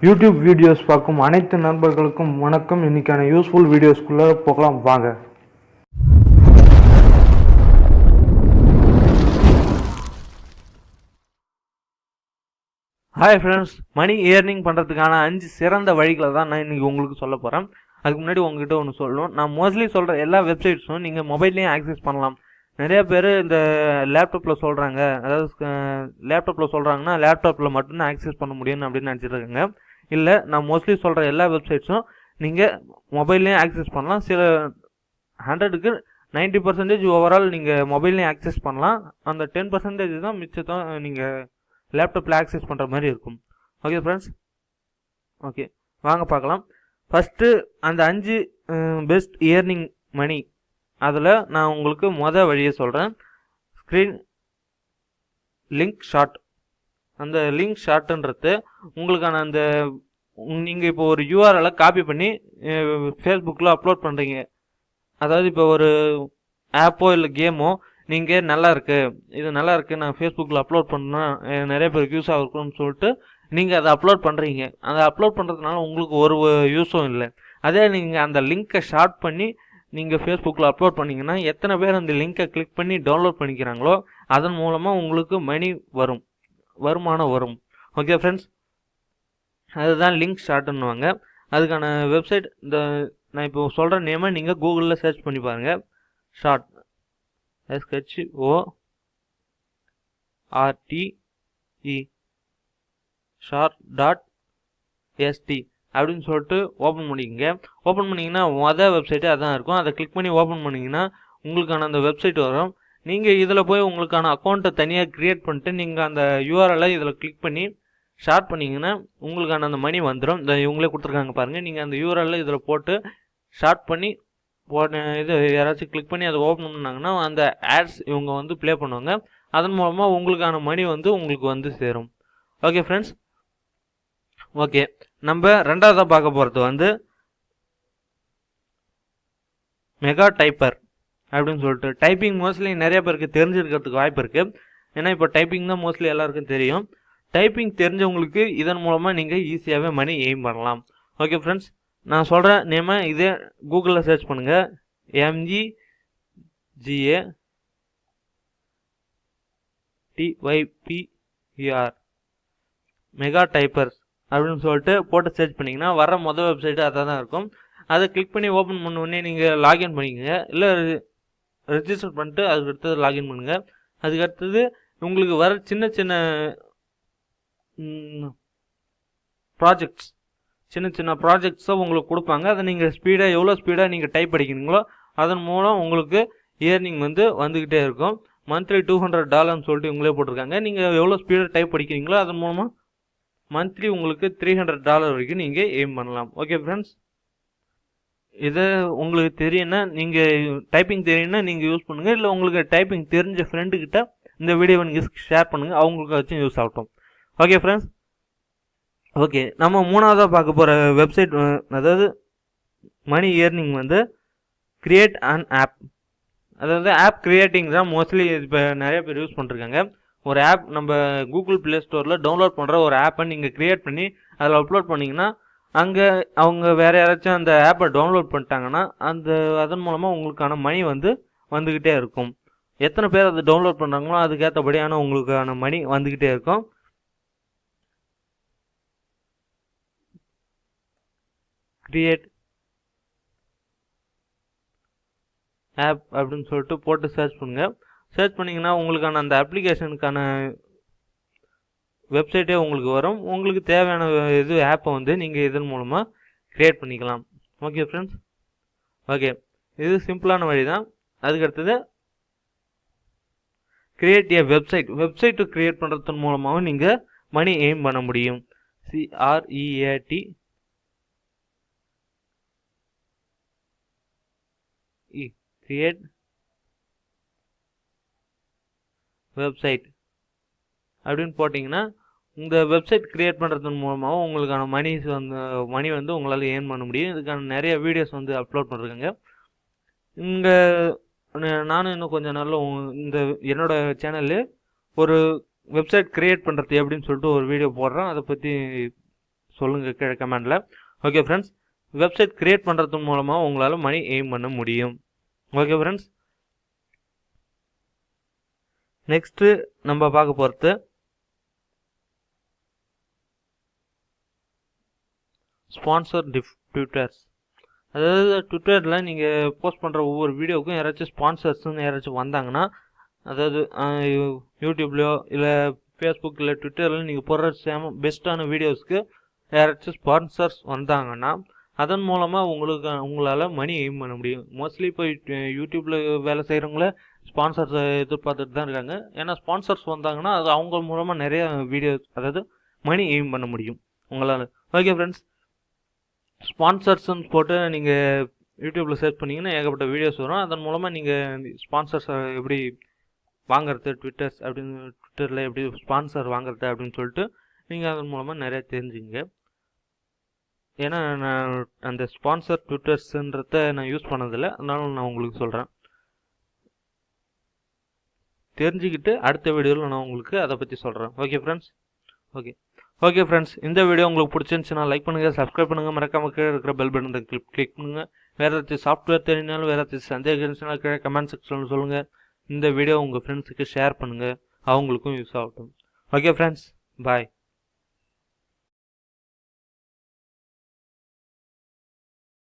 YouTube videos பார்க்கும் அனைத்து நண்பர்களுக்கும் வணக்கம். இன்னைக்கான யூஸ்ஃபுல் வீடியோஸ்குள்ளே போகலாம் வாங்க. ஹாய் ஃப்ரெண்ட்ஸ், மணி ஏர்னிங் பண்ணுறதுக்கான 5 சிறந்த வழிகளை தான் நான் இன்றைக்கி உங்களுக்கு சொல்ல போகிறேன். அதுக்கு முன்னாடி உங்ககிட்ட ஒன்று சொல்லணும். நான் மோஸ்ட்லி சொல்கிற எல்லா வெப்சைட்ஸும் நீங்கள் மொபைல்லையும் ஆக்சஸ் பண்ணலாம். நிறைய பேர் இந்த லேப்டாப்பில் சொல்கிறாங்க, அதாவது லேப்டாப்பில் சொல்கிறாங்கன்னா லேப்டாப்பில் மட்டும்தான் ஆக்சஸ் பண்ண முடியும் அப்படின்னு நினச்சிட்டு இருக்காங்க. இல்லை, நான் மோஸ்ட்லி சொல்கிற எல்லா வெப்சைட்ஸும் நீங்கள் மொபைல்லையும் ஆக்சஸ் பண்ணலாம். சில 100க்கு 90% ஓவரால் நீங்கள் மொபைல்லையும் ஆக்சஸ் பண்ணலாம். அந்த 10% தான் மிச்சத்தான் நீங்கள் லேப்டாப்பில் ஆக்சஸ் பண்ணுற மாதிரி இருக்கும். ஓகே ஃப்ரெண்ட்ஸ், ஓகே வாங்க பார்க்கலாம். ஃபஸ்ட்டு அந்த 5 பெஸ்ட் இயர்னிங் மணி, அதில் நான் உங்களுக்கு வழியை சொல்கிறேன். Screen link shot. அந்த லிங்க் ஷார்ட்டுன்றது உங்களுக்கான அந்த நீங்கள் இப்போ ஒரு யூஆர்எலை காப்பி பண்ணி ஃபேஸ்புக்கில் அப்லோட் பண்ணுறீங்க. அதாவது இப்போ ஒரு ஆப்போ இல்லை கேமோ நீங்கள் நல்லா இருக்குது நான் ஃபேஸ்புக்கில் அப்லோட் பண்ணால் நிறைய பேருக்கு யூஸ் ஆகிருக்குன்னு சொல்லிட்டு நீங்கள் அதை அப்லோட் பண்ணுறீங்க. அதை அப்லோட் பண்ணுறதுனால உங்களுக்கு ஒரு யூஸும் இல்லை. அதே நீங்கள் அந்த லிங்க்கை ஷார்ட் பண்ணி நீங்கள் ஃபேஸ்புக்கில் அப்லோட் பண்ணிங்கன்னா எத்தனை பேர் அந்த லிங்க்கை கிளிக் பண்ணி டவுன்லோட் பண்ணிக்கிறாங்களோ அதன் மூலமாக உங்களுக்கு மணி வருமானம் வரும். ஓகே ஃப்ரெண்ட்ஸ், அதுதான் லிங்க் ஷார்ட்டுன்னுவாங்க. அதுக்கான வெப்சைட் இந்த நான் இப்போ சொல்கிற நேமை நீங்கள் கூகுளில் சர்ச் பண்ணி பாருங்கள். ஷார்ட் SHORTE ஷார்ட்.ST அப்படின்னு சொல்லிட்டு ஓப்பன் பண்ணிக்கங்க. ஓப்பன் பண்ணிங்கன்னா வெப்சைட்டு அதான் இருக்கும். அதை கிளிக் பண்ணி ஓப்பன் பண்ணிங்கன்னா உங்களுக்கான அந்த வெப்சைட் வரும். நீங்கள் இதில் போய் உங்களுக்கான அக்கௌண்ட்டை தனியாக க்ரியேட் பண்ணிட்டு நீங்கள் அந்த யூஆர்எல்லை இதில் கிளிக் பண்ணி ஷார்ட் பண்ணிங்கன்னா உங்களுக்கான அந்த மணி வந்துடும். இந்த இவங்களே கொடுத்துருக்காங்க பாருங்கள். நீங்கள் அந்த யூஆர்எல்லை இதில் போட்டு ஷார்ட் பண்ணி இது யாராச்சும் கிளிக் பண்ணி அதை ஓப்பன் பண்ணாங்கன்னா அந்த ஆட்ஸ் இவங்க வந்து ப்ளே பண்ணுவாங்க. அதன் மூலமாக உங்களுக்கான மணி வந்து உங்களுக்கு வந்து சேரும். ஓகே ஃப்ரெண்ட்ஸ், ஓகே நம்ம ரெண்டாவதாக பார்க்க போகிறது வந்து மெகா டைப்பர் அப்படின்னு சொல்லிட்டு. டைப்பிங் மோஸ்ட்லி நிறைய பேருக்கு தெரிஞ்சிருக்கிறதுக்கு வாய்ப்பு இருக்குது. ஏன்னா இப்போ டைப்பிங் தான் மோஸ்ட்லி எல்லாருக்கும் தெரியும். டைப்பிங் தெரிஞ்சவங்களுக்கு இதன் மூலமாக நீங்கள் ஈஸியாகவே மணி எய்ம் பண்ணலாம். ஓகே ஃப்ரெண்ட்ஸ், நான் சொல்கிற நேமை இதே கூகுளில் சர்ச் பண்ணுங்கள். MEGATYPER மெகா டைப்பர்ஸ் அப்படின்னு சொல்லிட்டு போட்டு சர்ச் பண்ணிங்கன்னா வர வெப்சைட்டு அதை தான் இருக்கும். அதை கிளிக் பண்ணி ஓப்பன் பண்ண உடனே நீங்கள் லாகின் பண்ணிக்கோங்க. இல்லை ரெஜிஸ்டர் பண்ணிட்டு அதுக்கு அடுத்தது லாகின் பண்ணுங்கள். அதுக்கு அடுத்தது உங்களுக்கு வர சின்ன சின்ன ப்ராஜெக்ட்ஸை உங்களுக்கு கொடுப்பாங்க. அதை நீங்கள் எவ்வளோ ஸ்பீடாக நீங்கள் டைப் படிக்கிறீங்களோ அதன் மூலம் உங்களுக்கு இயர்னிங் வந்து வந்துக்கிட்டே இருக்கும். மந்த்லி $200 சொல்லிட்டு இவங்களே போட்டிருக்காங்க. நீங்கள் எவ்வளோ ஸ்பீடாக டைப் படிக்கிறீங்களோ அதன் மூலமாக மந்த்லி உங்களுக்கு $300 வரைக்கும் நீங்கள் எய்ம் பண்ணலாம். ஓகே ஃப்ரெண்ட்ஸ், இதை உங்களுக்கு தெரியும்னா நீங்கள் டைப்பிங் தெரியும்னா நீங்கள் யூஸ் பண்ணுங்கள். இல்லை உங்களுக்கு டைப்பிங் தெரிஞ்ச ஃப்ரெண்டுக்கிட்ட இந்த வீடியோவை நீங்கள் ஷேர் பண்ணுங்கள், அவங்களுக்கு வச்சும் யூஸ் ஆகட்டும். ஓகே ஃப்ரெண்ட்ஸ், ஓகே நம்ம மூணாவதாக பார்க்க போகிற வெப்சைட், அதாவது மணி இயர்னிங் வந்து கிரியேட் அன் ஆப். அதாவது ஆப் கிரியேட்டிங் தான் மோஸ்ட்லி இப்போ நிறைய பேர் யூஸ் பண்ணிருக்காங்க. ஒரு ஆப் நம்ம கூகுள் ப்ளே ஸ்டோரில் டவுன்லோட் பண்ணுற ஒரு ஆப்பை நீங்கள் க்ரியேட் பண்ணி அதில் அப்லோட் பண்ணிங்கன்னா அங்கே அவங்க வேறு யாராச்சும் அந்த ஆப்பை டவுன்லோட் பண்ணிட்டாங்கன்னா அதன் மூலமாக உங்களுக்கான மணி வந்துக்கிட்டே இருக்கும். எத்தனை பேர் அதை டவுன்லோட் பண்ணுறாங்களோ அதுக்கேற்றபடியான உங்களுக்கான மணி வந்துக்கிட்டே இருக்கும். கிரியேட் ஆப் அப்படின்னு சொல்லிட்டு போட்டு சர்ச் பண்ணுங்கள். சர்ச் பண்ணிங்கன்னா உங்களுக்கான அந்த அப்ளிகேஷனுக்கான வெப்சைட்டே உங்களுக்கு வரும். உங்களுக்கு தேவையான ஆப்பை வந்து நீங்கள் இதன் மூலமாக க்ரியேட் பண்ணிக்கலாம். ஓகே ஃப்ரெண்ட்ஸ், ஓகே இது சிம்பிளான வழி தான். அதுக்கடுத்தது கிரியேட் ஏ வெப்சைட்டு க்ரியேட் பண்ணுறதன் மூலமாகவும் நீங்கள் மணி எய்ம் பண்ண முடியும். CREAT கிரியேட் வெப்சைட் அப்படின்னு போட்டிங்கன்னா இந்த வெப்சைட் கிரியேட் பண்ணுறதன் மூலமாக உங்களுக்கான மணி வந்து உங்களால் ஏர்ன் பண்ண முடியும். இதுக்கான நிறைய வீடியோஸ் வந்து அப்லோட் பண்ணுறாங்க. இங்கே நானும் இன்னும் கொஞ்சம் நாளில் இந்த என்னோடய சேனலில் ஒரு வெப்சைட் கிரியேட் பண்ணுறது எப்படின்னு சொல்லிட்டு ஒரு வீடியோ போடுறேன். அதை பற்றி சொல்லுங்கள் கீழே கமெண்டில். ஓகே ஃப்ரெண்ட்ஸ், வெப்சைட் க்ரியேட் பண்ணுறது மூலமாக உங்களால் மணி எய்ம் பண்ண முடியும். ஓகே ஃப்ரெண்ட்ஸ், நெக்ஸ்ட்டு நம்ம பார்க்க போகிறது ஸ்பான்சர் ட்விட்டர்ஸ். அதாவது ட்விட்டரில் நீங்கள் போஸ்ட் பண்ணுற ஒவ்வொரு வீடியோவுக்கும் யாராச்சும் ஸ்பான்சர்ஸ்ன்னு யாராச்சும் வந்தாங்கன்னா, அதாவது யூடியூப்லையோ இல்லை ஃபேஸ்புக் இல்லை ட்விட்டரில் நீங்கள் போடுற பெஸ்ட்டான வீடியோஸ்க்கு யாராச்சும் ஸ்பான்சர்ஸ் வந்தாங்கன்னா அதன் மூலமாக உங்களால் மணி எய்ம் பண்ண முடியும். மோஸ்ட்லி இப்போ யூடியூப்பில் வேலை செய்கிறவங்கள ஸ்பான்சர்ஸை எதிர்பார்த்துட்டு தான் இருக்காங்க. ஏன்னா ஸ்பான்சர்ஸ் வந்தாங்கன்னா அது அவங்க மூலமாக நிறைய வீடியோஸ், அதாவது மணி எய்ம் பண்ண முடியும் உங்களால். ஓகே ஃப்ரெண்ட்ஸ், ஸ்பான்சர்ஸ்ன்னு போட்டு நீங்கள் யூடியூப்பில் சர்ச் பண்ணிங்கன்னா ஏகப்பட்ட வீடியோஸ் வரும். அதன் மூலமாக நீங்கள் ஸ்பான்சர்ஸை எப்படி வாங்குறது, ட்விட்டரில் எப்படி ஸ்பான்சர் வாங்குறது அப்படின்னு சொல்லிட்டு நீங்கள் அதன் மூலமாக நிறைய தெரிஞ்சுங்க. ஏன்னா நான் அந்த ஸ்பான்சர் ட்விட்டர்ஸுன்றத நான் யூஸ் பண்ணதில்லை, அதனால நான் உங்களுக்கு சொல்கிறேன். தெரிஞ்சுக்கிட்டு அடுத்த வீடியோவில் நான் உங்களுக்கு அதை பற்றி சொல்கிறேன். ஓகே ஃப்ரெண்ட்ஸ், ஓகே ஃப்ரெண்ட்ஸ், இந்த வீடியோ உங்களுக்கு பிடிச்சிருந்துச்சுன்னா லைக் பண்ணுங்கள், சப்ஸ்கிரைப் பண்ணுங்கள், மறக்காம கீழே இருக்கிற பெல் பட்டனை கிளிக் பண்ணுங்கள். வேறு ஏதாச்சும் சாஃப்ட்வேர் தெரிஞ்சாலும் வேறு ஏதாச்சும் சந்தேகம் இருந்துச்சுன்னா கீழே கமெண்ட் செக்ஷனில் சொல்லுங்கள். இந்த வீடியோ உங்கள் ஃப்ரெண்ட்ஸுக்கு ஷேர் பண்ணுங்கள், அவங்களுக்கும் யூஸ் ஆகட்டும். ஓகே ஃப்ரெண்ட்ஸ், பாய்.